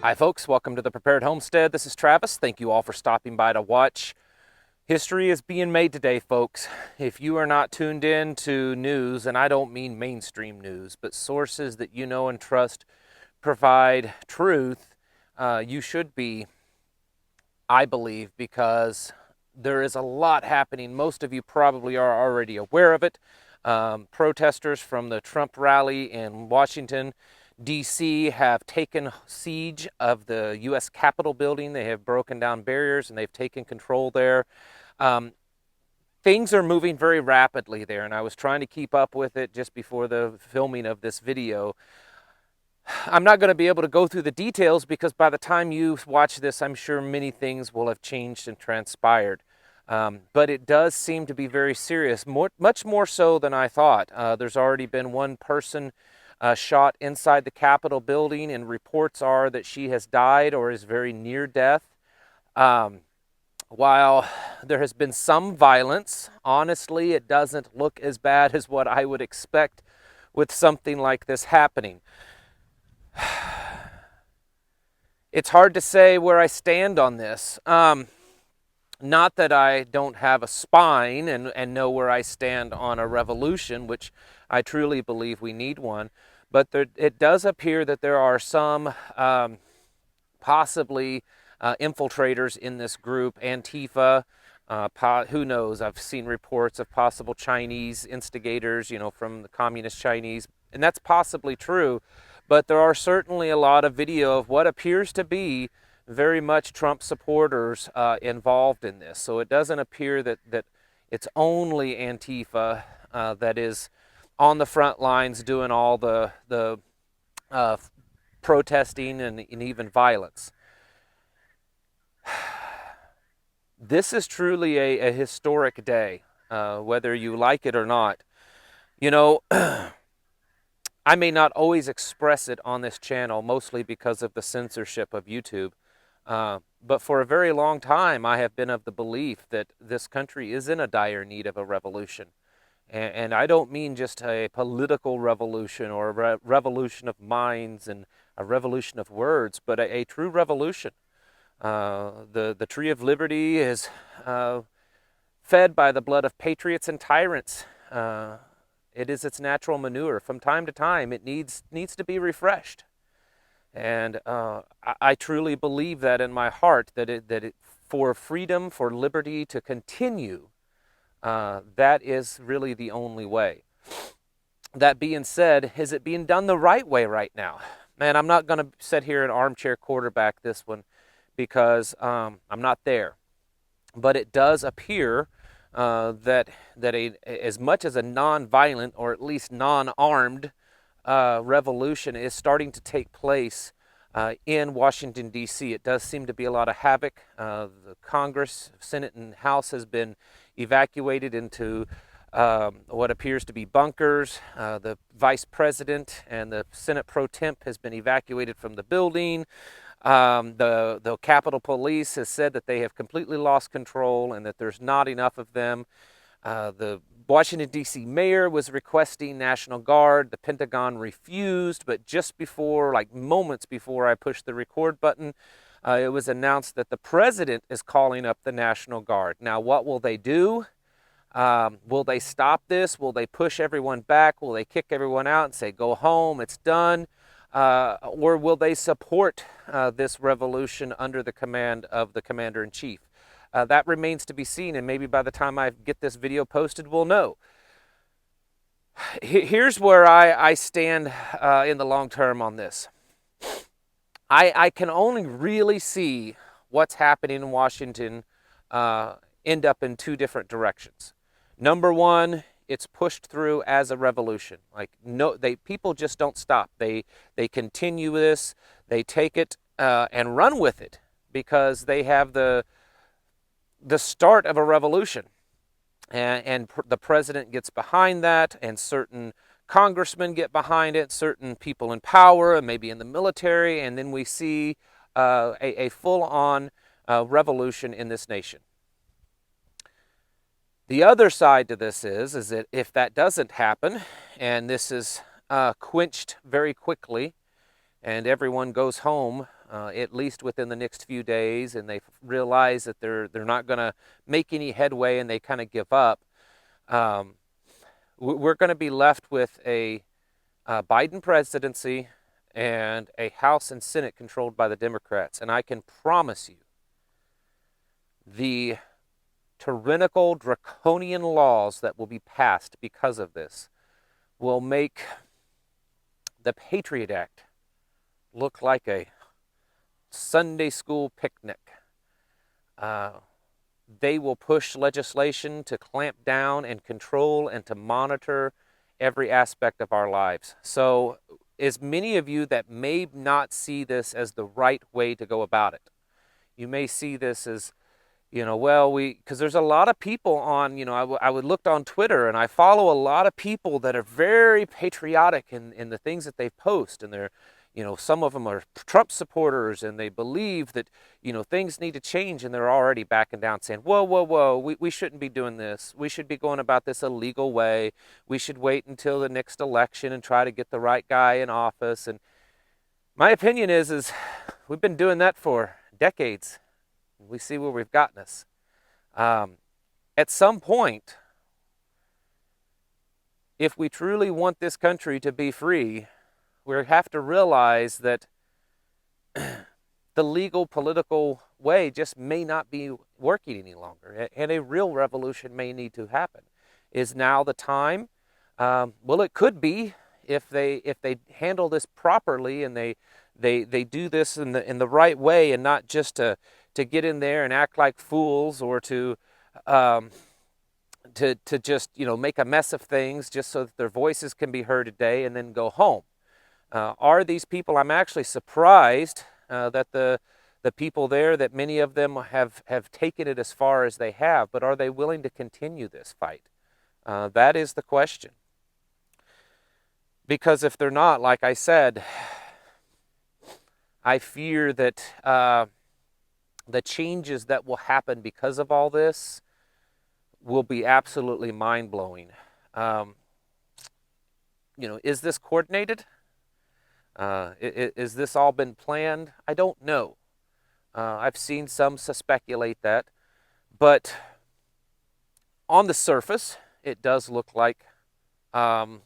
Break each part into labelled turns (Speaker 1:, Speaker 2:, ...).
Speaker 1: Hi folks, welcome to the Prepared Homestead. This is Travis. Thank you all for stopping by to watch. History is being made today, folks. If you are not tuned in to news, and I don't mean mainstream news, but sources that you know and trust provide truth, you should be, I believe, because there is a lot happening. Most of you probably are already aware of it. Protesters from the Trump rally in Washington, D.C. have taken siege of the U.S. Capitol building. They have broken down barriers and they've taken control there. Things are moving very rapidly there, and I was trying to keep up with it just before the filming of this video. I'm not going to be able to go through the details because by the time you watch this, I'm sure many things will have changed and transpired. But it does seem to be very serious, much more so than I thought. There's already been one person shot inside the Capitol building, and reports are that she has died or is very near death. While there has been some violence, honestly, it doesn't look as bad as what I would expect with something like this happening. It's hard to say where I stand on this. Not that I don't have a spine and know where I stand on a revolution, which I truly believe we need one, but it does appear that there are some possibly infiltrators in this group, Antifa. Who knows? I've seen reports of possible Chinese instigators, from the communist Chinese, and that's possibly true. But there are certainly a lot of video of what appears to be very much Trump supporters involved in this. So it doesn't appear that it's only Antifa that is on the front lines doing all the protesting and even violence. This is truly a historic day, whether you like it or not. I may not always express it on this channel, mostly because of the censorship of YouTube. But for a very long time, I have been of the belief that this country is in a dire need of a revolution. And I don't mean just a political revolution or a revolution of minds and a revolution of words, but a true revolution. The tree of liberty is fed by the blood of patriots and tyrants. It is its natural manure. From time to time, it needs to be refreshed. And I truly believe that in my heart, that for freedom, for liberty to continue, that is really the only way. That being said, is it being done the right way right now? Man, I'm not going to sit here and armchair quarterback this one because I'm not there. But it does appear that as much as a non-violent or at least non-armed revolution is starting to take place in Washington, D.C. It does seem to be a lot of havoc. The Congress, Senate, and House has been evacuated into what appears to be bunkers. The Vice President and the Senate Pro Temp has been evacuated from the building. The Capitol Police has said that they have completely lost control and that there's not enough of them. The Washington, D.C. mayor was requesting National Guard. The Pentagon refused, but just before, moments before I pushed the record button, it was announced that the president is calling up the National Guard. Now, what will they do? Will they stop this? Will they push everyone back? Will they kick everyone out and say, go home, it's done? Or will they support this revolution under the command of the commander-in-chief? That remains to be seen, and maybe by the time I get this video posted, we'll know. Here's where I stand in the long term on this. I can only really see what's happening in Washington end up in two different directions. Number one, it's pushed through as a revolution. People just don't stop. They continue this. They take it and run with it because they have the start of a revolution, and the president gets behind that, and certain congressmen get behind it, certain people in power and maybe in the military, and then we see a full-on revolution in this nation. The other side to this is that if that doesn't happen, and this is quenched very quickly, and everyone goes home at least within the next few days, and they realize that they're not going to make any headway, and they kind of give up, we're going to be left with a Biden presidency and a House and Senate controlled by the Democrats. And I can promise you, the tyrannical, draconian laws that will be passed because of this will make the Patriot Act look like a Sunday school picnic. They will push legislation to clamp down and control and to monitor every aspect of our lives. So, as many of you that may not see this as the right way to go about it, you may see this as, because there's a lot of people on, I would look on Twitter, and I follow a lot of people that are very patriotic in the things that they post, and they're, some of them are Trump supporters, and they believe that, things need to change, and they're already backing down saying, whoa, we shouldn't be doing this. We should be going about this a legal way. We should wait until the next election and try to get the right guy in office. And my opinion is we've been doing that for decades. We see where we've gotten us. At some point, if we truly want this country to be free, we have to realize that the legal political way just may not be working any longer, and a real revolution may need to happen. Is now the time? Well, it could be if they handle this properly, and they do this in the right way, and not just to get in there and act like fools, or to just make a mess of things just so that their voices can be heard today and then go home. Are these people? I'm actually surprised that the people there, that many of them have taken it as far as they have, but are they willing to continue this fight? That is the question. Because if they're not, like I said, I fear that the changes that will happen because of all this will be absolutely mind-blowing. Is this coordinated? Is this all been planned? I don't know. I've seen some speculate that, but on the surface, it does look like that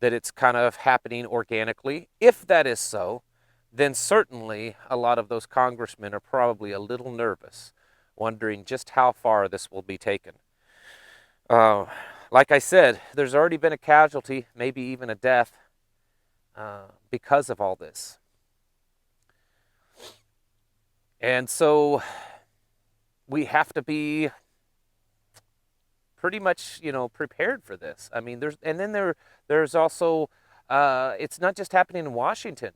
Speaker 1: it's kind of happening organically. If that is so, then certainly a lot of those congressmen are probably a little nervous, wondering just how far this will be taken. Like I said, there's already been a casualty, maybe even a death, because of all this. And so we have to be pretty much, prepared for this. I mean, there's also, it's not just happening in Washington.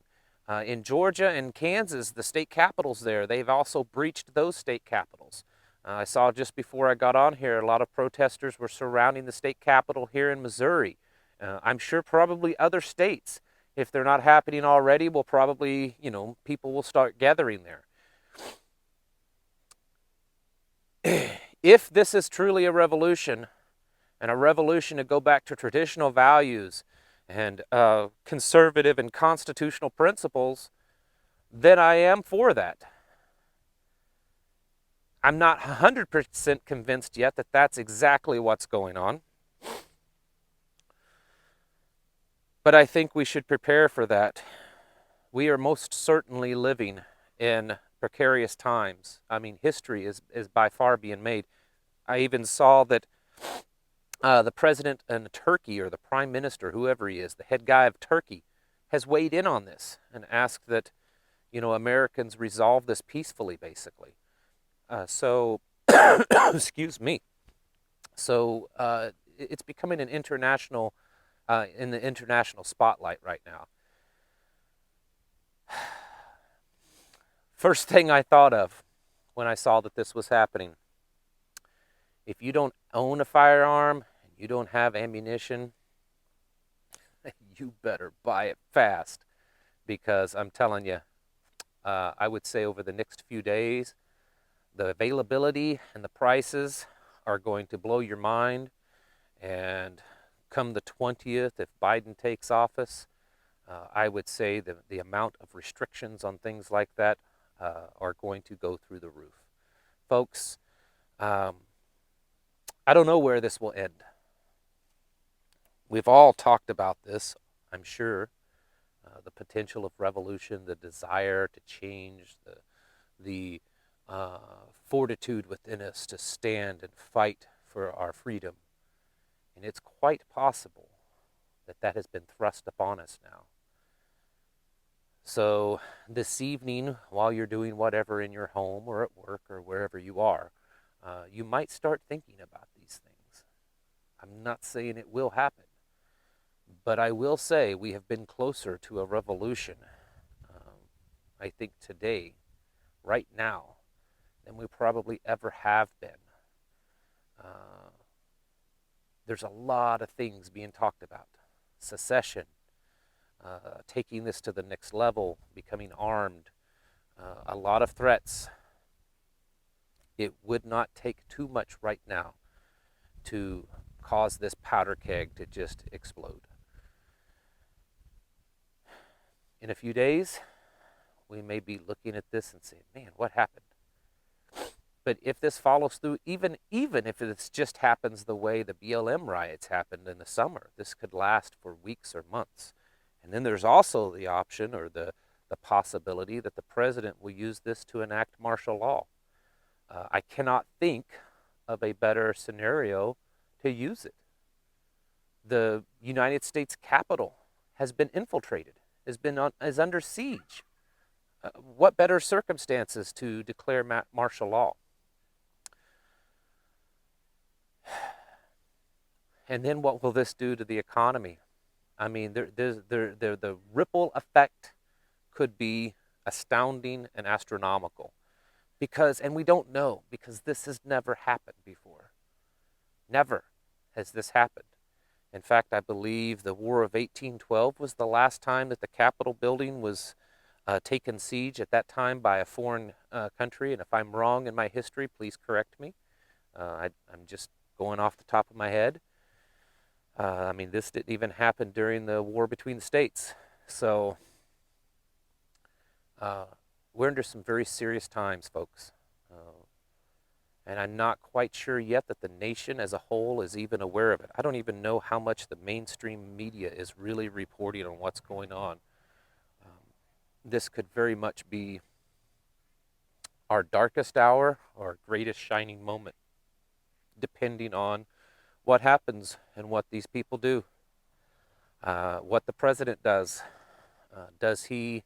Speaker 1: In Georgia and Kansas, the state capitals there, they've also breached those state capitals. I saw just before I got on here, a lot of protesters were surrounding the state capitol here in Missouri. I'm sure probably other states, if they're not happening already, will probably, people will start gathering there. If this is truly a revolution, and a revolution to go back to traditional values and conservative and constitutional principles, then I am for that. I'm not 100% convinced yet that that's exactly what's going on. But I think we should prepare for that. We are most certainly living in precarious times. I mean, history is by far being made. I even saw that the president in Turkey, or the prime minister, whoever he is, the head guy of Turkey, has weighed in on this and asked that, Americans resolve this peacefully, basically. Excuse me. So it's becoming an international, in the international spotlight right now. First thing I thought of when I saw that this was happening: if you don't own a firearm and you don't have ammunition, you better buy it fast, because I'm telling you, I would say over the next few days, the availability and the prices are going to blow your mind. And come the 20th, if Biden takes office, I would say the amount of restrictions on things like that are going to go through the roof. Folks, um, I don't know where this will end. We've all talked about this, I'm sure. The potential of revolution, the desire to change, the fortitude within us to stand and fight for our freedom. And it's quite possible that that has been thrust upon us now. So this evening, while you're doing whatever in your home or at work or wherever you are, you might start thinking about these things. I'm not saying it will happen, but I will say we have been closer to a revolution, I think today, right now, than we probably ever have been. There's a lot of things being talked about. Secession, taking this to the next level, becoming armed, a lot of threats. It would not take too much right now to cause this powder keg to just explode. In a few days, we may be looking at this and saying, man, what happened? But if this follows through, even if it just happens the way the BLM riots happened in the summer, this could last for weeks or months. And then there's also the option or the possibility that the president will use this to enact martial law. I cannot think of a better scenario to use it. The United States Capitol has been infiltrated, is under siege. What better circumstances to declare martial law? And then what will this do to the economy? I mean, the ripple effect could be astounding and astronomical. Because, and we don't know, because this has never happened before. Never has this happened. In fact, I believe the War of 1812 was the last time that the Capitol building was taken siege at that time by a foreign country. And if I'm wrong in my history, please correct me. I'm just going off the top of my head. I mean, this didn't even happen during the war between the states. So we're under some very serious times, folks. And I'm not quite sure yet that the nation as a whole is even aware of it. I don't even know how much the mainstream media is really reporting on what's going on. This could very much be our darkest hour or our greatest shining moment, depending on what happens and what these people do. What the president does. Does he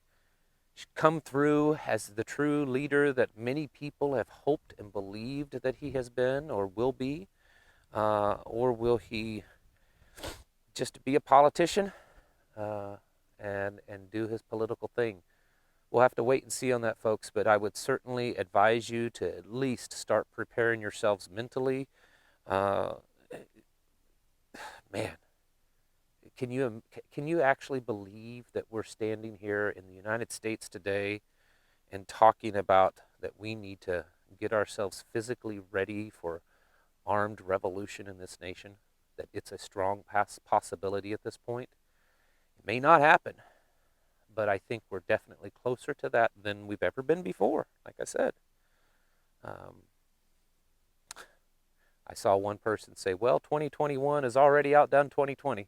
Speaker 1: come through as the true leader that many people have hoped and believed that he has been or will be? Or will he just be a politician and do his political thing? We'll have to wait and see on that, folks, but I would certainly advise you to at least start preparing yourselves mentally. Man, can you actually believe that we're standing here in the United States today and talking about that we need to get ourselves physically ready for armed revolution in this nation? That it's a strong possibility at this point. It may not happen, but I think we're definitely closer to that than we've ever been before, like I said. I saw one person say, well, 2021 has already outdone 2020.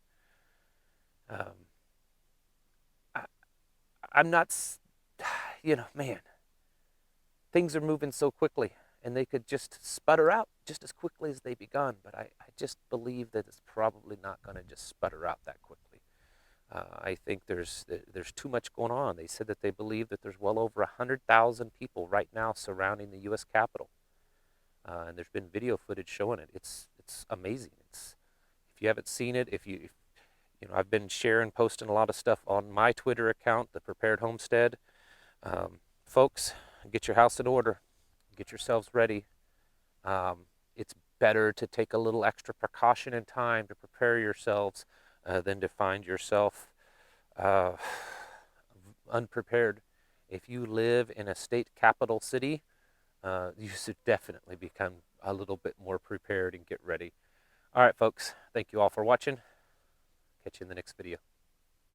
Speaker 1: I'm not, man, things are moving so quickly and they could just sputter out just as quickly as they begun. But I just believe that it's probably not going to just sputter out that quickly. I think there's too much going on. They said that they believe that there's well over 100,000 people right now surrounding the U.S. Capitol. And there's been video footage showing it. It's amazing. If you haven't seen it, I've been sharing, posting a lot of stuff on my Twitter account, the Prepared Homestead. Folks, get your house in order. Get yourselves ready. It's better to take a little extra precaution and time to prepare yourselves than to find yourself unprepared. If you live in a state capital city, you should definitely become a little bit more prepared and get ready. All right, folks, thank you all for watching. Catch you in the next video.